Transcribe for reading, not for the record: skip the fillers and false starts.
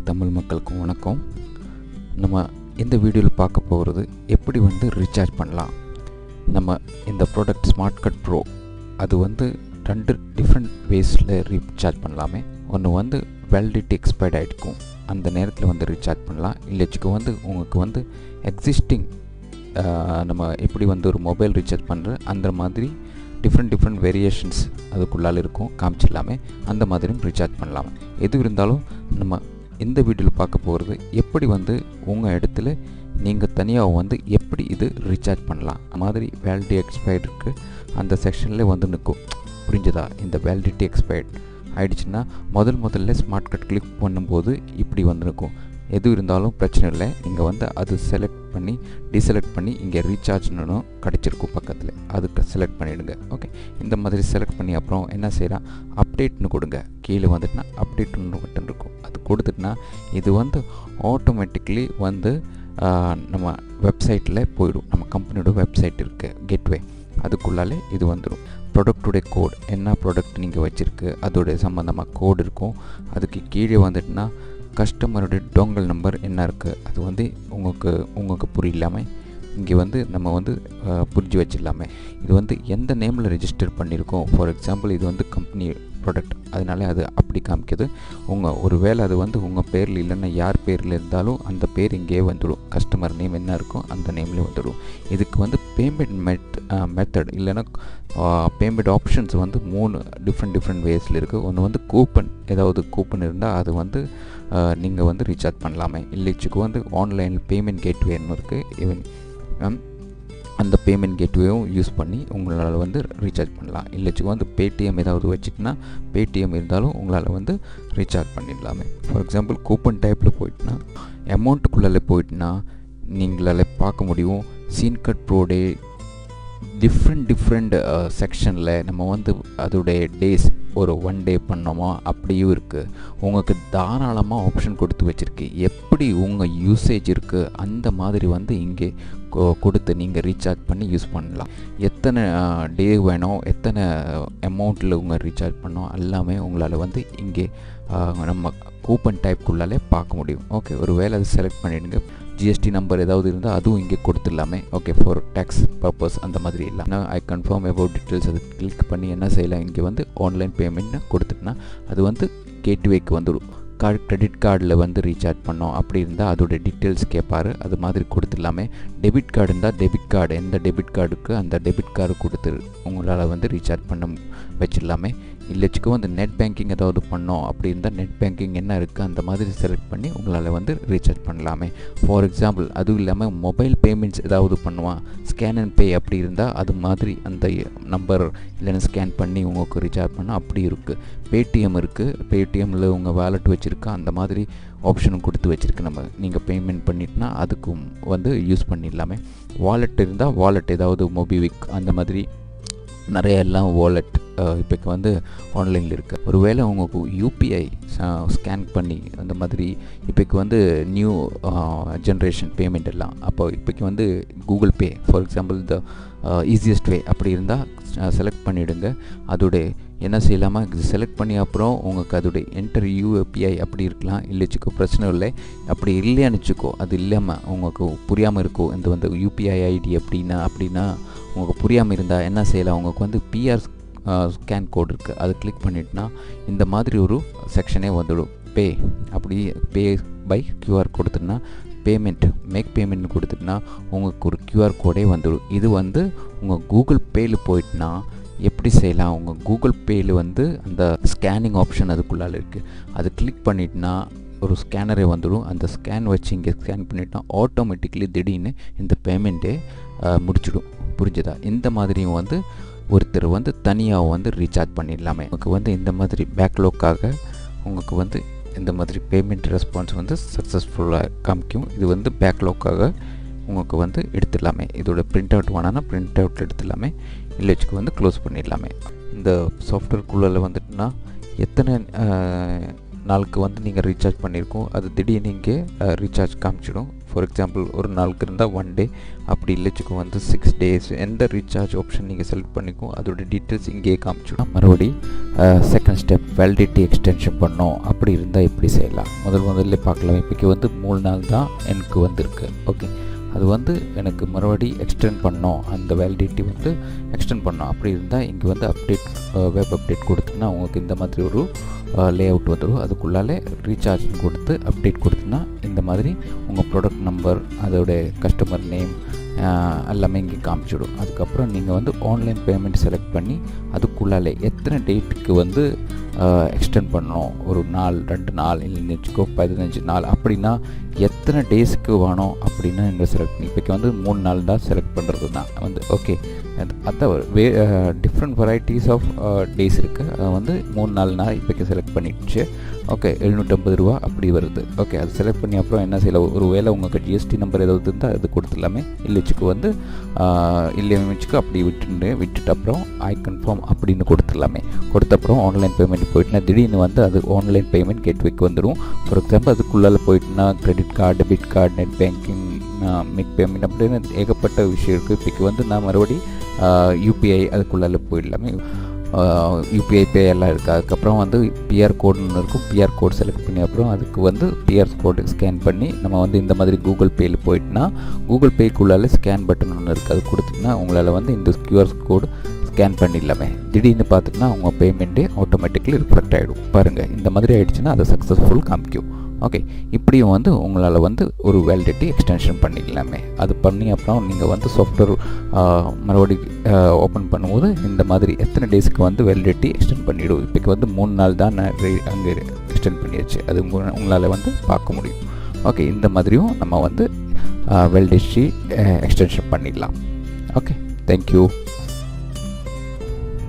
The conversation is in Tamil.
தமிழ் மக்களுக்கும் வணக்கம். நம்ம இந்த வீடியோவில் பார்க்க போகிறது எப்படி ரீசார்ஜ் பண்ணலாம். நம்ம இந்த ப்ராடக்ட் ஸ்மார்ட் கட் ப்ரோ அது 2 டிஃப்ரெண்ட் வேஸில் ரீசார்ஜ் பண்ணலாமே. ஒன்று வேலிடிட்டி எக்ஸ்பயர்ட் ஆகிருக்கும், அந்த நேரத்தில் ரீசார்ஜ் பண்ணலாம். இல்லைச்சுக்கு உங்களுக்கு எக்ஸிஸ்டிங் நம்ம எப்படி ஒரு மொபைல் ரீசார்ஜ் பண்ணுற அந்த மாதிரி டிஃப்ரெண்ட் வேரியேஷன்ஸ் அதுக்குள்ளால் இருக்கும், காமிச்சிடலாமே. அந்த மாதிரியும் ரீசார்ஜ் பண்ணலாம். எது இருந்தாலும் நம்ம இந்த வீடியோவில் பார்க்க போகிறது எப்படி உங்கள் இடத்துல நீங்கள் தனியாக எப்படி இது ரீசார்ஜ் பண்ணலாம். அந்த மாதிரி வேலிடிட்டி எக்ஸ்பயர்டுக்கு அந்த செக்ஷனில் நிற்கும். புரிஞ்சதா? இந்த வேலிடிட்டி எக்ஸ்பயர்ட் ஆகிடுச்சுன்னா முதல்ல ஸ்மார்ட் கார்டு கிளிக் பண்ணும்போது இப்படி இருக்கும். எது இருந்தாலும் பிரச்சனை இல்லை, நீங்கள் அது செலக்ட் பண்ணி டிசெலக்ட் பண்ணி இங்கே ரீசார்ஜ்னு கிடச்சிருக்கும் பக்கத்தில், அதுக்கு செலக்ட் பண்ணிவிடுங்க. ஓகே, இந்த மாதிரி செலக்ட் பண்ணி அப்புறம் என்ன செய்யலாம், அப்டேட்னு கொடுங்க. கீழே அப்டேட்னு பட்டன் இருக்கும், அது கொடுத்துட்டுனா இது ஆட்டோமேட்டிக்லி நம்ம வெப்சைட்டில் போயிடும். நம்ம கம்பெனியோட வெப்சைட் இருக்குது கேட்வே, அதுக்குள்ளாலே இது வந்துடும். ப்ராடக்டுடைய கோட், என்ன ப்ராடக்ட் நீங்கள் வச்சுருக்கு அதோடைய சம்மந்தமாக கோடு இருக்கும். அதுக்கு கீழே கஸ்டமருடைய டோங்கல் நம்பர் என்ன இருக்குது அது உங்களுக்கு புரியலாமே. இங்கே நம்ம புரிஞ்சு வச்சிடலாமே. இது எந்த நேமில் ரெஜிஸ்டர் பண்ணியிருக்கோம். ஃபார் எக்ஸாம்பிள் இது கம்பெனி ப்ராடக்ட், அதனால அது அப்படி காமிக்குது. ஒரு வேளை அது உங்கள் பேரில் இல்லைன்னா யார் பேரில் இருந்தாலும் அந்த பேர் இங்கே வந்துடும். கஸ்டமர் நேம் என்ன இருக்கோ அந்த நேம்லேயே வந்துடும். இதுக்கு பேமெண்ட் மெத்தட் இல்லைன்னா பேமெண்ட் ஆப்ஷன்ஸ் 3 டிஃப்ரெண்ட் வேஸில் இருக்குது. ஒன்று கூப்பன், ஏதாவது கூப்பன் இருந்தால் அது நீங்கள் ரீசார்ஜ் பண்ணலாமே. இல்லைச்சுக்கு ஆன்லைன் பேமெண்ட் கேட்வேன்னு இருக்குது. ஈவன் அந்த பேமெண்ட் கேட்வேயும் யூஸ் பண்ணி உங்களால் ரீசார்ஜ் பண்ணலாம். இல்லைச்சுக்கு பேடிஎம் ஏதாவது வச்சுட்டுனா பேடிஎம் இருந்தாலும் உங்களால் ரீசார்ஜ் பண்ணிடலாமே. ஃபார் எக்ஸாம்பிள் கூப்பன் டைப்பில் போயிட்டுனா அமௌண்ட்டுக்குள்ளே போயிட்டுனா நீங்களால் பார்க்க முடியும் சீன் கட் ப்ரோடே டிஃப்ரெண்ட் செக்ஷனில் நம்ம அதோடைய டேஸ் ஒரு 1 டே பண்ணோமா அப்படியும் இருக்குது. உங்களுக்கு தாராளமாக ஆப்ஷன் கொடுத்து வச்சுருக்கு. எப்படி உங்கள் யூசேஜ் இருக்குது அந்த மாதிரி இங்கே கொடுத்து நீங்கள் ரீசார்ஜ் பண்ணி யூஸ் பண்ணலாம். எத்தனை டே வேணும், எத்தனை அமௌண்ட்டில் உங்கள் ரீசார்ஜ் பண்ணோம் எல்லாமே உங்களால் இங்கே நம்ம கூப்பன் டைப்புக்குள்ளாலே பார்க்க முடியும். ஓகே, ஒரு வேளை அது செலக்ட் பண்ணிவிடுங்க. ஜிஎஸ்டி நம்பர் ஏதாவது இருந்தால் அதுவும் இங்கே கொடுத்துடலாமே. ஓகே, ஃபார் டேக்ஸ் பர்பஸ் அந்த மாதிரி இல்லை. ஐ கன்ஃபார்ம் அபவுட் டீட்டெயில்ஸ் அது கிளிக் பண்ணி என்ன செய்யலாம், இங்கே ஆன்லைன் பேமெண்ட்னு கொடுத்துட்டுனா அது கேட்வேக்கு வந்துடும். கிரெடிட் கார்டில் ரீசார்ஜ் பண்ணோம் அப்படி இருந்தால் அதோடய டீட்டெயில்ஸ் கேட்பார், அது மாதிரி கொடுத்துடலாமே. டெபிட் கார்டு இருந்தால் டெபிட் கார்டு, எந்த டெபிட் கார்டுக்கு அந்த டெபிட் கார்டு கொடுத்து உங்களால் ரீசார்ஜ் பண்ண வச்சிடலாமே. இல்லைச்சுக்கு நெட் பேங்கிங் ஏதாவது பண்ணோம் அப்படி இருந்தால் நெட் பேங்கிங் என்ன இருக்குது அந்த மாதிரி செலக்ட் பண்ணி உங்களால் ரீசார்ஜ் பண்ணலாமே. ஃபார் எக்ஸாம்பிள் அதுவும் இல்லாமல் மொபைல் பேமெண்ட்ஸ் ஏதாவது பண்ணுவான், ஸ்கேன் அண்ட் பே அப்படி இருந்தால் அது மாதிரி அந்த நம்பர் இல்லைன்னா ஸ்கேன் பண்ணி உங்களுக்கு ரீசார்ஜ் பண்ணால் அப்படி இருக்குது. பேடிஎம் இருக்குது, பேடிஎம்மில் உங்கள் வேலெட் வச்சுருக்கா அந்த மாதிரி ஆப்ஷனும் கொடுத்து வச்சுருக்கு. நீங்கள் பேமெண்ட் பண்ணிட்டுனா அதுக்கும் யூஸ் பண்ணிடலாமே. வாலெட் இருந்தால் வாலெட் ஏதாவது மொபிவிக் அந்த மாதிரி நிறைய எல்லாம் வாலெட் இப்போக்கு ஆன்லைனில் இருக்குது. ஒரு வேளை உங்களுக்கு யூபிஐ ஸ்கேன் பண்ணி அந்த மாதிரி இப்போக்கு நியூ ஜென்ரேஷன் பேமெண்ட் எல்லாம், அப்போ இப்போக்கு Google Pay for example the easiest way அப்படி இருந்தால் செலக்ட் பண்ணிவிடுங்க. அதோடைய என்ன செய்யலாமா, செலக்ட் பண்ணி அப்புறம் உங்களுக்கு அதோடைய என்டர் யூபிஐ அப்படி இருக்கலாம். இல்லைச்சிக்கோ பிரச்சனை இல்லை. அப்படி இல்லையான்னு வச்சுக்கோ, அது இல்லாமல் உங்களுக்கு புரியாமல் இருக்கும் இந்த யூபிஐ ஐடி அப்படின்னா உங்களுக்கு புரியாமல் இருந்தால் என்ன செய்யலாம், உங்களுக்கு பிஆர் ஸ்கேன் கோட் இருக்குது, அதை கிளிக் பண்ணிட்டுனா இந்த மாதிரி ஒரு செக்ஷனே வந்துடும். பே அப்படி பே பை கியூஆர் கொடுத்துட்டுனா பேமெண்ட் மேக் பேமெண்ட் கொடுத்துட்டுனா உங்களுக்கு ஒரு கியூஆர் கோடே வந்துடும். இது உங்கள் கூகுள் பேயில் போயிட்டுனா எப்படி செய்யலாம், உங்கள் கூகுள் பேயில் அந்த ஸ்கேனிங் ஆப்ஷன் அதுக்குள்ளால் இருக்குது, அது கிளிக் பண்ணிட்டுனா ஒரு ஸ்கேனரே வந்துடும். அந்த ஸ்கேன் வச்சு இங்கே ஸ்கேன் பண்ணிட்டா ஆட்டோமேட்டிக்லி திடீர்னு இந்த பேமெண்ட்டே முடிச்சிடும். புரிஞ்சதா? இந்த மாதிரியும் ஒருத்தர் தனியாக ரீசார்ஜ் பண்ணிடலாமே. உங்களுக்கு இந்த மாதிரி பேக்லாக்காக உங்களுக்கு இந்த மாதிரி பேமெண்ட் ரெஸ்பான்ஸ் சக்ஸஸ்ஃபுல்லாக காமிக்கும். இது பேக்லாக்காக உங்களுக்கு எடுத்துடலாமே. இதோட பிரிண்ட் அவுட் வேணான்னா பிரிண்ட் அவுட் எடுத்துடலாமே. இல்லைச்சுக்கு க்ளோஸ் பண்ணிடலாமே. இந்த சாஃப்ட்வேர்க்குள்ளே வந்துட்டுனா எத்தனை நாளுக்கு நீங்கள் ரீசார்ஜ் பண்ணியிருக்கோம் அது திடீர்னு இங்கே ரீசார்ஜ் காமிச்சிடும். ஃபார் எக்ஸாம்பிள் ஒரு நாளுக்கு இருந்தால் 1 டே, அப்படி இல்லைச்சுக்கு வந்து 6 டேஸ். எந்த ரீசார்ஜ் ஆப்ஷன் நீங்கள் செலக்ட் பண்ணிக்கோ அதோட டீட்டெயில்ஸ் இங்கேயே காமிச்சிடும். மறுபடி செகண்ட் ஸ்டெப் வேலிடிட்டி எக்ஸ்டென்ஷன் பண்ணோம். அப்படி இருந்தால் எப்படி செய்யலாம் முதல்ல பார்க்கலாம். இப்போக்கி வந்து 3 நாள் தான் எனக்கு வந்திருக்கு. ஓகே, அது வந்து எனக்கு மறுபடி எக்ஸ்டெண்ட் பண்ணோம், அந்த வேலிடிட்டி வந்து எக்ஸ்டெண்ட் பண்ணோம். அப்படி இருந்தால் இங்கே வந்து அப்டேட் வெப் அப்டேட் கொடுத்தீங்கன்னா உங்களுக்கு இந்த மாதிரி ஒரு லே அவுட் வந்துடும். அதுக்குள்ளாலே ரீசார்ஜ் கொடுத்து அப்டேட் கொடுத்தீங்கன்னா இந்த மாதிரி உங்கள் ப்ராடக்ட் நம்பர், அதோடைய கஸ்டமர் நேம் எல்லாமே இங்கே காமிச்சிடும். அதுக்கப்புறம் நீங்கள் வந்து ஆன்லைன் பேமெண்ட் செலக்ட் பண்ணி அதுக்குள்ளாலே எத்தனை டேட்டுக்கு வந்து எக்ஸ்டெண்ட் பண்ணணும், ஒரு நாள் 2 நாள் இல்லைன்னு வச்சுக்கோ 15 நாள், அப்படின்னா எத்தனை டேஸுக்கு வேணும் அப்படின்னா நீங்கள் செலக்ட் பண்ணி இப்போக்கி வந்து 3 நாள் தான் செலக்ட் பண்ணுறது தான் வந்து. ஓகே, அதான் டிஃப்ரெண்ட் வெரைட்டிஸ் ஆஃப் டேஸ் இருக்குது. அது வந்து 3 நாள்னால் இப்போக்கி செலக்ட் பண்ணிடுச்சு. ஓகே, 750 ரூபா அப்படி வருது. ஓகே, அது செலக்ட் பண்ணி அப்புறம் என்ன செய்யலாம், ஒரு வேளை உங்களுக்கு ஜிஎஸ்டி நம்பர் ஏதாவது இருந்தால் அது கொடுத்துடலாமே. இல்லைச்சுக்கு வந்து இல்லைச்சுக்கு அப்படி விட்டுட்டு அப்புறம் ஐ கன்ஃபார்ம் அப்படின்னு கொடுத்துடலாமே. கொடுத்த அப்புறம் ஆன்லைன் பேமெண்ட் போயிட்டுனா திடீர்னு வந்து அது ஆன்லைன் பேமெண்ட் கேட்வேக்கு வந்துடும். ஃபார் எக்ஸாம்பிள் அதுக்குள்ளால் போயிட்டுனா credit card, debit card, net banking, மிக் பேமெண்ட் அப்படின்னு ஏகப்பட்ட விஷயம் இருக்குது. இப்போக்கி வந்து நான் மறுபடி யூபிஐ அதுக்குள்ளால் போயிடலாமே. யூபிஐ பே எல்லாம் இருக்குது. அதுக்கப்புறம் வந்து பிஆர் கோடுன்னு இருக்கும். பிஆர் கோட் செலக்ட் பண்ணி அப்புறம் அதுக்கு வந்து பிஆர் கோடு ஸ்கேன் பண்ணி நம்ம வந்து இந்த மாதிரி கூகுள் பேயில் போயிட்டுனா கூகுள் பேக்குள்ளால ஸ்கேன் பட்டன் ஒன்று இருக்குது. அது கொடுத்திங்கன்னா உங்களால் வந்து இந்த கியூஆர் கோடு ஸ்கேன் பண்ணிடலாமே. திடீர்னு பார்த்துட்டுனா உங்கள் பேமெண்ட்டே ஆட்டோமேட்டிக்கலி ரிஃப்ளெக்ட் ஆகிடும். பாருங்கள், இந்த மாதிரி ஆகிடுச்சுன்னா அதை சக்ஸஸ்ஃபுல் காமிக்கும். ஓகே, இப்படியும் வந்து உங்களால் வந்து ஒரு வேலிடிட்டி எக்ஸ்டென்ஷன் பண்ணிக்கலாமே. அது பண்ணி அப்புறம் நீங்கள் வந்து சாஃப்ட்வேர் மறுபடி ஓப்பன் பண்ணும்போது இந்த மாதிரி எத்தனை டேஸுக்கு வந்து வேலிடிட்டி எக்ஸ்டெண்ட் பண்ணிவிடும். இப்போக்கு வந்து 3 நாள் தான் நான் அங்கே எக்ஸ்டெண்ட் பண்ணியாச்சு. அது உங்களால் வந்து பார்க்க முடியும். ஓகே, இந்த மாதிரியும் நம்ம வந்து வேலிடிட்டி எக்ஸ்டென்ஷன் பண்ணிடலாம். Okay, thank you.